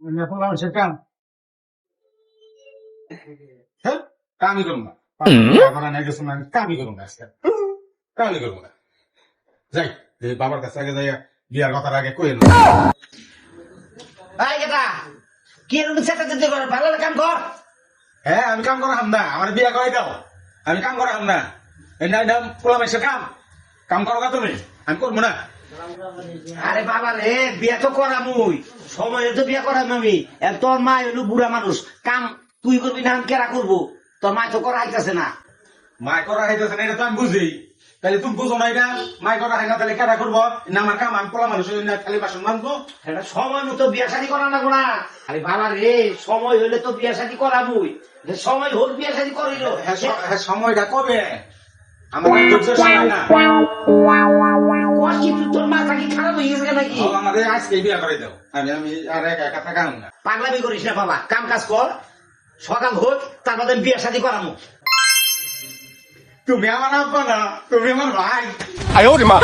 এখন মানুষের কাম হ্যাঁ কামই করবো না কামই করবো না আজকে কামই করবো না যাই যে বাবার কাছে আগে যাই বিয়ার কথার আগে কই এলো ভাই কেটা কি এরকম চেঁচাচেঁচি করে ভালো করে কাম কর। হ্যাঁ আমি কাম করা হাম না আমার বিয়া করাই দাও আমি কাম করা হাম না এই না পোলা মাইসের কাম কাম করো না তুমি আমি করবো না আরে বাবা রে বিয়া তো করামুই সময় তো বিয়া করাম আমি তোর মা হইলো বুড়া মানুষ কাম তুই করবি না আমি কেরা করবো তোর মা তো করা আইতাছে না। মাই করা হইতেছে না এটা তো আমি বুঝি তাহলে তুমি বুঝো না এটা মাই করা হয় না তাহলে কেটা করবো না আমার কাম আমি পোলা মানুষ খালি বাসন মানবো এটা সময় মতো বিয়া শাদী করা না গোনা। আরে বাবা রে সময় হইলে তো বিয়া শাদী করামুই সময় হোক বিয়া শাদী করিল হ্যাঁ সময়টা কবে আমার ধৈর্য সময় না কিন্তু তোর মাথা কি খারাপ হয়ে গেছে নাকি? আমাদের আজকে বিয়া করে দাও আমি আমি আর একা একা থাকা না পাগলামি করিস না বাবা কাম কাজ কর সকাল হোক তারপর বিয়া শাদী করামু। তুমি আমার আব্বা না তুমি আমার ভাই 哎呦我的妈！